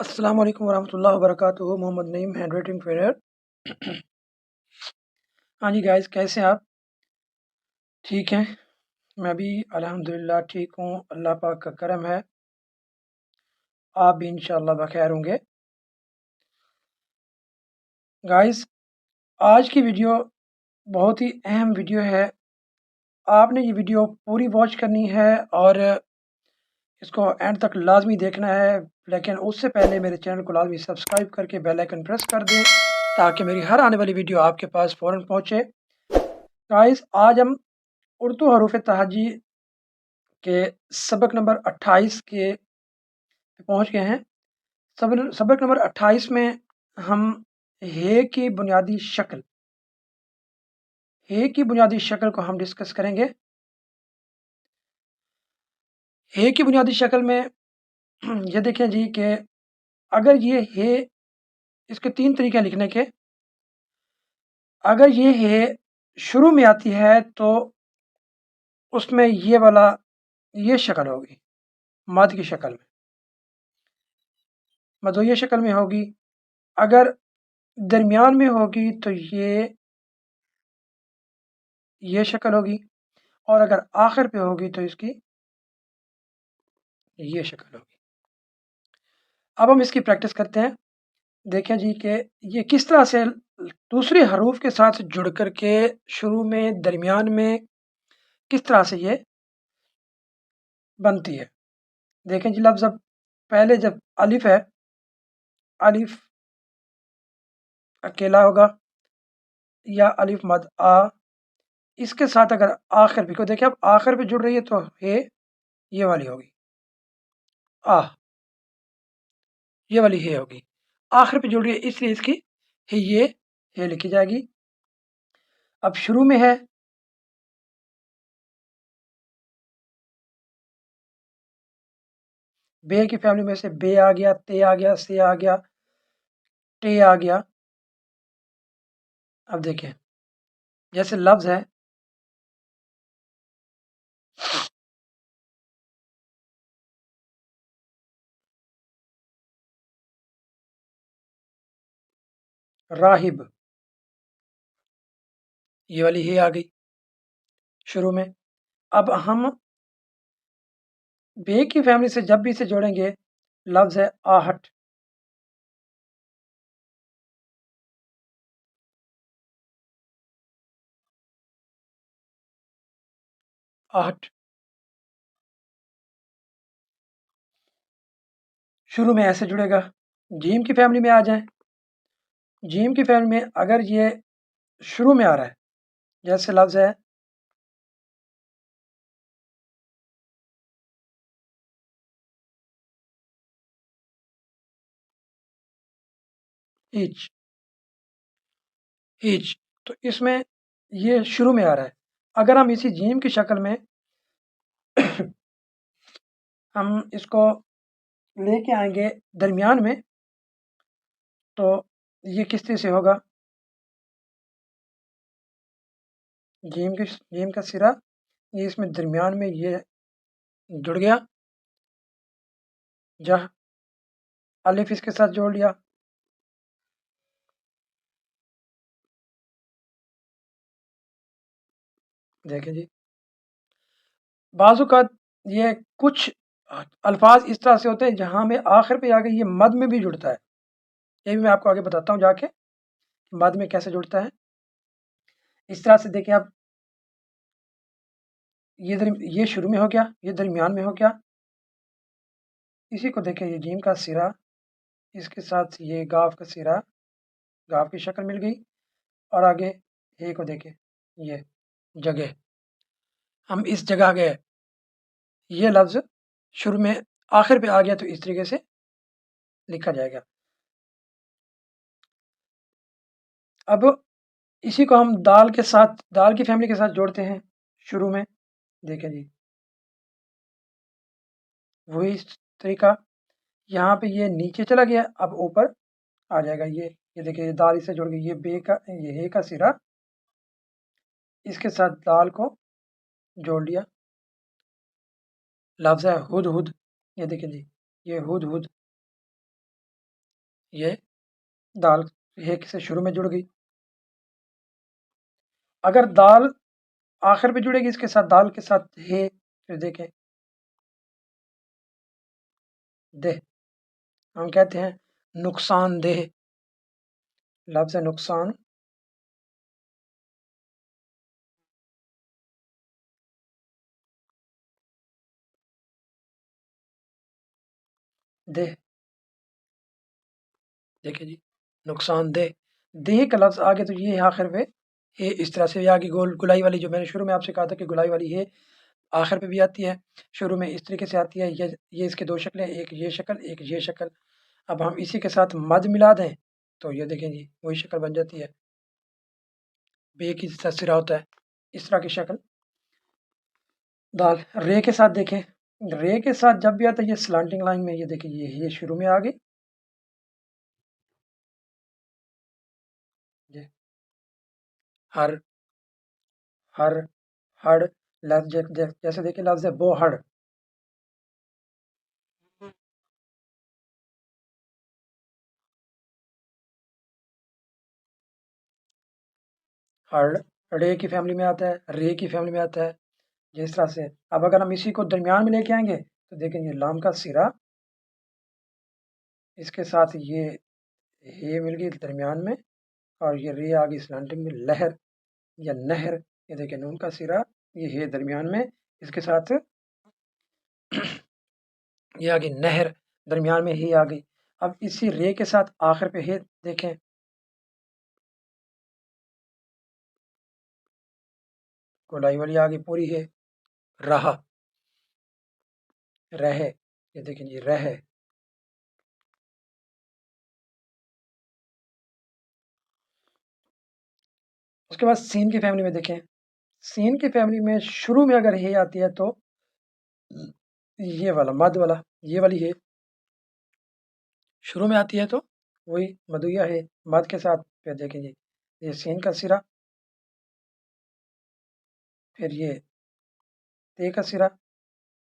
السلام علیکم ورحمۃ اللہ وبرکاتہ۔ محمد نعیم ہینڈ رائٹنگ ٹرینر۔ ہاں جی گائز، کیسے ہیں آپ؟ ٹھیک ہیں؟ میں بھی الحمدللہ ٹھیک ہوں، اللہ پاک کا کرم ہے، آپ بھی انشاءاللہ بخیر ہوں گے۔ گائز، آج کی ویڈیو بہت ہی اہم ویڈیو ہے، آپ نے یہ ویڈیو پوری واچ کرنی ہے اور اس کو اینڈ تک لازمی دیکھنا ہے، لیکن اس سے پہلے میرے چینل کو لازمی سبسکرائب کر کے بیل آئیکن پریس کر دیں تاکہ میری ہر آنے والی ویڈیو آپ کے پاس فوراً پہنچے۔ گائز، آج ہم اردو حروف تہجی کے سبق نمبر 28 کے پہنچ گئے ہیں۔ سبق نمبر 28 میں ہم ہے کی بنیادی شکل کو ہم ڈسکس کریں گے۔ ہے کی بنیادی شکل میں یہ دیکھیں جی کہ اگر یہ ہے، اس کے 3 طریقے لکھنے کے۔ اگر یہ ہے شروع میں آتی ہے تو اس میں یہ شکل ہوگی، مد کی شکل میں، مدویہ شکل میں ہوگی۔ اگر درمیان میں ہوگی تو یہ شکل ہوگی، اور اگر آخر پہ ہوگی تو اس کی یہ شکل ہوگی۔ اب ہم اس کی پریکٹس کرتے ہیں۔ دیکھیں جی کہ یہ کس طرح سے دوسرے حروف کے ساتھ جڑ کر کے شروع میں، درمیان میں کس طرح سے یہ بنتی ہے۔ دیکھیں جی، لفظ اب پہلے جب الف ہے، الف اکیلا ہوگا یا الف مد آ، اس کے ساتھ اگر آخر بھی کو دیکھیں، اب آخر پہ جڑ رہی ہے تو ہے یہ والی ہوگی، آ یہ والی ہے ہوگی، آخر پہ جڑ رہی ہے اس لیے اس کی یہ ہے لکھی جائے گی۔ اب شروع میں ہے بے کی فیملی میں سے بے آ گیا، تے آ گیا، سے آ گیا، ٹے آ گیا۔ اب دیکھیں جیسے لفظ ہے راہب، یہ والی ہے آ گئی شروع میں۔ اب ہم بے کی فیملی سے جب بھی اسے جوڑیں گے، لفظ ہے آہٹ، آہٹ شروع میں ایسے جڑے گا۔ جیم کی فیملی میں آ جائیں، جیم کی فیملی میں اگر یہ شروع میں آ رہا ہے، جیسے لفظ ہے ایچ، تو اس میں یہ شروع میں آ رہا ہے۔ اگر ہم اسی جیم کی شکل میں ہم اس کو لے کے آئیں گے درمیان میں، تو یہ کس طرح سے ہوگا؟ جیم کا سرا یہ اس میں درمیان میں یہ جڑ گیا، جہاں الف اس کے ساتھ جوڑ لیا، دیکھیں جی۔ بعض اوقات یہ کچھ الفاظ اس طرح سے ہوتے ہیں جہاں میں آخر پہ آ کے یہ مد میں بھی جڑتا ہے، یہ بھی میں آپ کو آگے بتاتا ہوں جا کے مد میں کیسے جڑتا ہے۔ اس طرح سے دیکھیں، اب یہ شروع میں ہو گیا، یہ درمیان میں ہو گیا، اسی کو دیکھیں، یہ جیم کا سرا، اس کے ساتھ یہ گاف کا سرا، گاف کی شکل مل گئی، اور آگے ہے کو دیکھیں، یہ جگہ، ہم اس جگہ گئے، یہ لفظ شروع میں آخر پہ آ گیا تو اس طریقے سے لکھا جائے گا۔ اب اسی کو ہم دال کی فیملی کے ساتھ جوڑتے ہیں شروع میں، دیکھیں جی وہی طریقہ، یہاں پہ یہ نیچے چلا گیا، اب اوپر آ جائے گا، یہ دیکھیں، یہ دال اس سے جڑ گئی، یہ ہے کا سرا اس کے ساتھ دال کو جوڑ لیا، لفظ ہے ہد ہد، یہ دیکھیں جی، یہ ہد ہد، یہ دال ہے سے شروع میں جڑ گئی. اگر دال آخر پہ جڑے گی اس کے ساتھ، دال کے ساتھ ہے، پھر دیکھیں دہ، ہم کہتے ہیں نقصان دہ. لفظ نقصان دہ. دیکھیں جی، نقصان دہ، دہ کا لفظ آگے تو یہ آخر پہ ہے، اس طرح سے آگے گول گلائی والی، جو میں نے شروع میں آپ سے کہا تھا کہ گلائی والی ہے آخر پہ بھی آتی ہے، شروع میں اس طریقے سے آتی ہے. یہ اس کے دو شکلیں، ایک یہ شکل، ایک یہ شکل. اب ہم اسی کے ساتھ مد ملا دیں تو یہ دیکھیں جی وہی شکل بن جاتی ہے، بے کی سرا ہوتا ہے اس طرح کی شکل. دال رے کے ساتھ دیکھیں، رے کے ساتھ جب بھی آتا ہے یہ سلانٹنگ لائن میں، یہ دیکھیں یہ شروع میں آ گئی. ہر، ہر، ہڑ. لفظ جیسے دیکھیں لفظ ہے بو ہڑ، ہڑ رے کی فیملی میں آتا ہے، رے کی فیملی میں آتا ہے، جس طرح سے. اب اگر ہم اسی کو درمیان میں لے کے آئیں گے تو دیکھیں یہ لام کا سرا، اس کے ساتھ یہ مل گئی درمیان میں، اور یہ رے آ گئی سلانٹنگ میں. لہر یا نہر، یہ دیکھیں نون کا سرا، یہ ہے درمیان میں، اس کے ساتھ یہ آ گئی نہر، درمیان میں ہی آ گئی. اب اسی رے کے ساتھ آخر پہ ہے دیکھیں، گولائی والی آ گئی پوری ہے. رہا، رہے، یہ دیکھیں جی رہے. اس کے بعد سین کی فیملی میں دیکھیں، سین کی فیملی میں شروع میں اگر ہے آتی ہے تو یہ والا مد والا، یہ والی ہے شروع میں آتی ہے تو وہی مدویا ہے مد کے ساتھ. پھر دیکھیں جی یہ سین کا سرا، پھر یہ تے کا سرا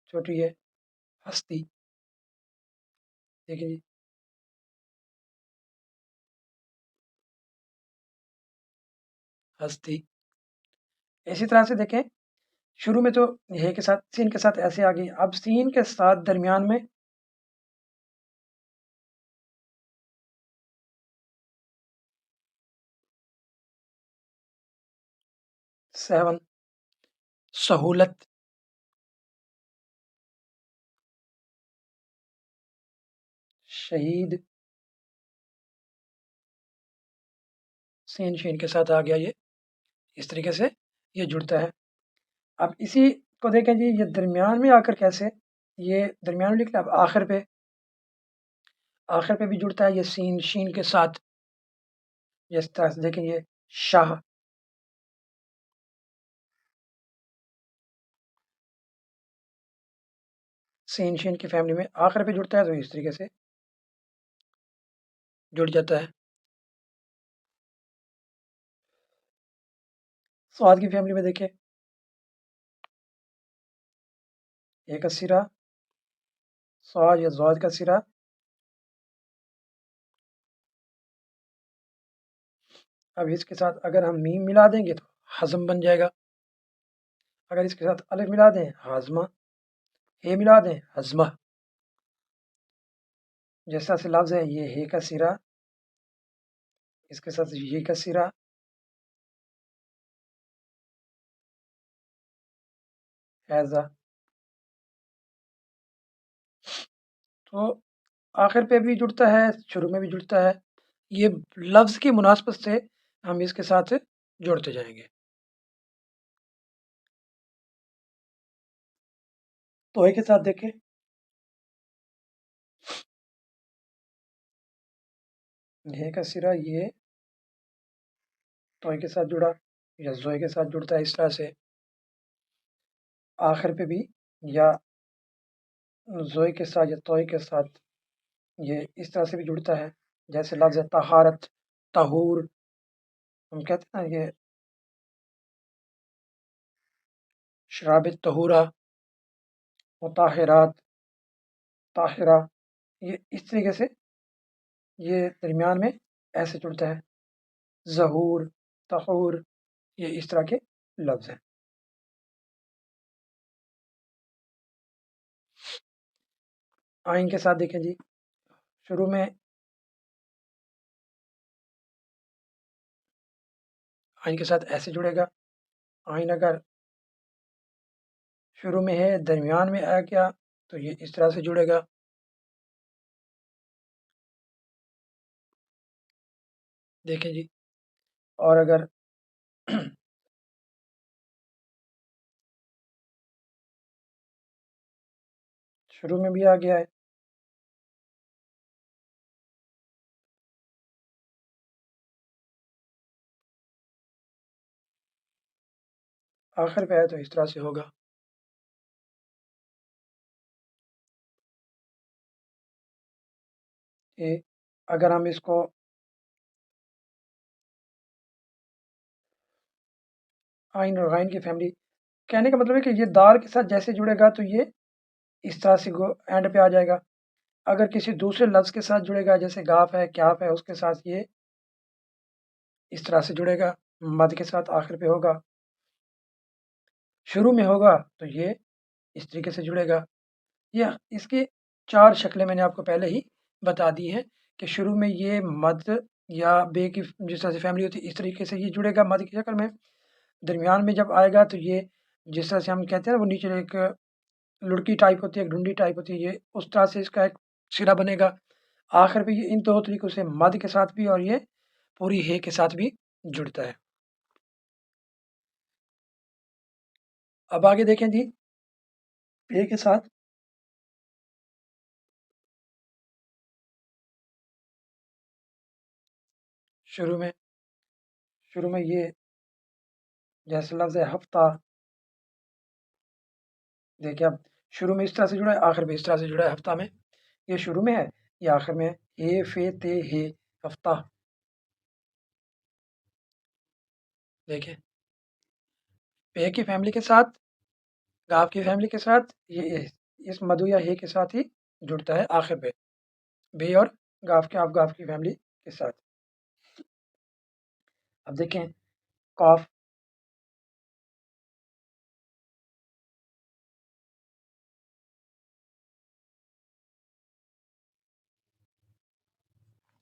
چھوٹی ہے، ہستی. دیکھیں جی ہستی. اسی طرح سے دیکھیں شروع میں تو ہے کے ساتھ، سین کے ساتھ ایسے آ گئی. اب سین کے ساتھ درمیان میں سیون، سہولت. شہید، سین شین کے ساتھ آ گیا یہ، اس طریقے سے یہ جڑتا ہے. اب اسی کو دیکھیں جی یہ درمیان میں آ کر کیسے، یہ درمیان میں لکھ لیں. اب آخر پہ، آخر پہ بھی جڑتا ہے یہ سین شین کے ساتھ، جس طرح سے دیکھیں یہ شاہ. سین شین کی فیملی میں آخر پہ جڑتا ہے تو اس طریقے سے جڑ جاتا ہے. سواد کی فیملی میں دیکھیں ایک سرا، سواد یا زواد کا سرا. اب اس کے ساتھ اگر ہم میم ملا دیں گے تو ہضم بن جائے گا. اگر اس کے ساتھ الف ملا دیں ہاضمہ، ہے ملا دیں ہضمہ. جیسا سے لفظ ہے یہ ہے کا سرا، اس کے ساتھ یہ کا سرا، ایزا. تو آخر پہ بھی جڑتا ہے، شروع میں بھی جڑتا ہے. یہ لفظ کی مناسبت سے ہم اس کے ساتھ جوڑتے جائیں گے. تو کے ساتھ دیکھیں یہ کا سرا، یہ توئے کے ساتھ جڑا یا زوئے کے ساتھ جڑتا ہے. اس طرح سے آخر پہ بھی یا زوئے کے ساتھ یا توئے کے ساتھ یہ اس طرح سے بھی جڑتا ہے. جیسے لفظ طہارت، طہور، ہم کہتے ہیں نا یہ شراب طہورہ، مطہرات، طاہرہ، یہ اس طریقے سے یہ درمیان میں ایسے جڑتا ہے، ظہور، تحور، یہ اس طرح کے لفظ ہیں۔ آئین کے ساتھ دیکھیں جی، شروع میں آئین کے ساتھ ایسے جڑے گا، آئین اگر شروع میں ہے درمیان میں آ گیا تو یہ اس طرح سے جڑے گا، دیکھیں جی، اور اگر شروع میں بھی آ گیا ہے، آخر پہ آئے تو اس طرح سے ہوگا۔ یہ اگر ہم اس کو آئین اور غائن کی فیملی، کہنے کا مطلب ہے کہ یہ دال کے ساتھ جیسے جڑے گا تو یہ اس طرح سے اینڈ پہ آ جائے گا۔ اگر کسی دوسرے لفظ کے ساتھ جڑے گا، جیسے گاف ہے، کیاف ہے، اس کے ساتھ یہ اس طرح سے جڑے گا، مد کے ساتھ آخر پہ ہوگا۔ شروع میں ہوگا تو یہ اس طریقے سے جڑے گا۔ یہ اس کی 4 شکلیں میں نے آپ کو پہلے ہی بتا دی ہیں کہ شروع میں یہ مد یا بے کی جس طرح سے فیملی ہوتی ہے اس طریقے سے یہ جڑے گا مد کی شکل میں، درمیان میں جب آئے گا تو یہ جس طرح سے ہم کہتے ہیں نا وہ نیچے ایک لڑکی ٹائپ ہوتی ہے، ایک ڈنڈی ٹائپ ہوتی ہے، یہ اس طرح سے اس کا ایک سرا بنے گا۔ آخر پہ یہ ان 2 طریقوں سے مد کے ساتھ بھی اور یہ پوری ہے کے ساتھ بھی جڑتا ہے۔ اب آگے دیکھیں جی، پے کے ساتھ شروع میں یہ جیسے لفظ ہے ہفتہ، دیکھیں اب شروع میں اس طرح سے جڑا ہے، آخر میں اس طرح سے جڑا ہے۔ ہفتہ میں یہ شروع میں ہے، یہ آخر میں ہے، فے تے ہے، ہفتہ، دیکھیں پے کی فیملی کے ساتھ، گاف کی فیملی کے ساتھ، یہ اس مدو یا ہے کے ساتھ ہی جڑتا ہے آخر پہ، بے اور گاف کی فیملی کے ساتھ۔ اب دیکھیں قاف،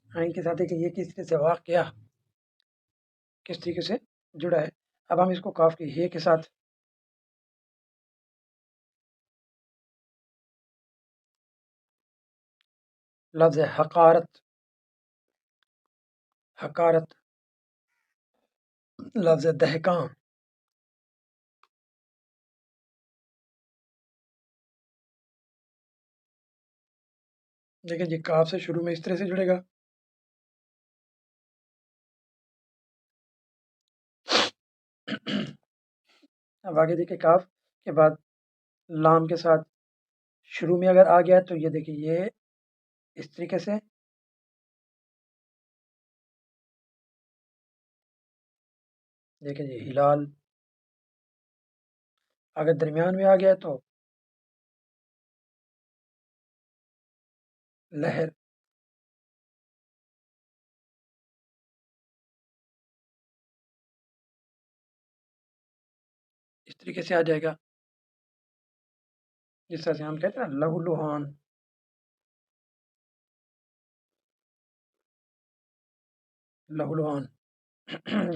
آئین کے ساتھ دیکھیں یہ کس طریقے سے واقعہ کس طریقے سے جڑا ہے۔ اب ہم اس کو قاف کی ہے کے ساتھ لفظ ہے حقارت، حقارت، لفظ ہے دہکاں، دیکھیں جی کاف سے شروع میں اس طرح سے جڑے گا، اب آگے دیکھیں کاف کے بعد لام کے ساتھ شروع میں اگر آ گیا تو یہ دیکھیں یہ اس طریقے سے، دیکھیں جی ہلال، اگر درمیان میں آ گیا تو لہر، اس طریقے سے آ جائے گا، جس طرح سے ہم کہتے ہیں نا لہو لہان، لہو لہان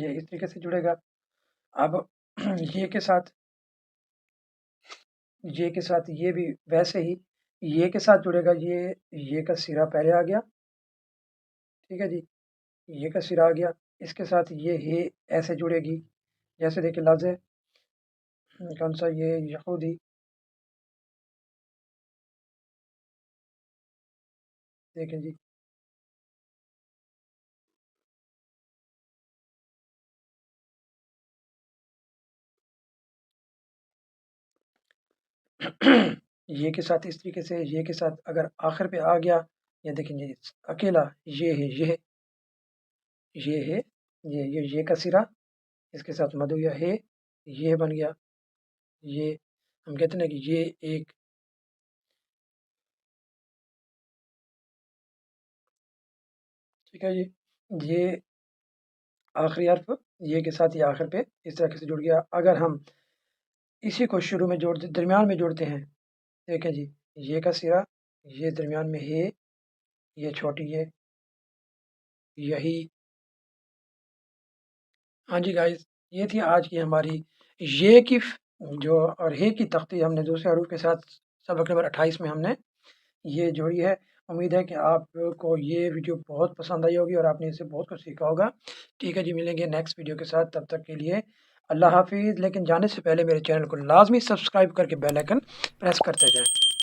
یہ اس طریقے سے جڑے گا۔ اب یہ کے ساتھ، یہ کے ساتھ یہ بھی ویسے ہی یہ کے ساتھ جڑے گا، یہ کا سرا پہلے آ گیا، ٹھیک ہے جی، یہ کا سرا آ گیا، اس کے ساتھ یہ ہے ایسے جڑے گی، جیسے دیکھیں لفظ ہے کون سا یہ یہودی، دیکھیں جی یہ کے ساتھ اس طریقے سے، یہ کے ساتھ اگر آخر پہ آ گیا، یہ دیکھیں جی اکیلا یہ ہے، یہ ہے، یہ کا سرا، اس کے ساتھ مدو یا ہے، یہ بن گیا، یہ ہم کہتے ہیں کہ یہ ایک ٹھیک ہے جی، یہ آخری حرف یہ کے ساتھ یہ آخر پہ اس طرح سے جڑ گیا۔ اگر ہم اسی کو شروع میں جوڑتے درمیان میں جوڑتے ہیں، دیکھیں جی، یہ کا سرا، یہ درمیان میں ہے، یہ چھوٹی ہے، یہی۔ ہاں جی گائز، یہ تھی آج کی ہماری یہ کی جو اور ہے کی تختی ہم نے دوسرے حروف کے ساتھ سبق نمبر 28 میں ہم نے یہ جوڑی ہے۔ امید ہے کہ آپ کو یہ ویڈیو بہت پسند آئی ہوگی اور آپ نے اس سے بہت کچھ سیکھا ہوگا۔ ٹھیک ہے جی، ملیں گے نیکسٹ ویڈیو کے ساتھ، تب تک کے لیے اللہ حافظ۔ لیکن جانے سے پہلے میرے چینل کو لازمی سبسکرائب کر کے بیل آئکن پریس کرتے جائیں۔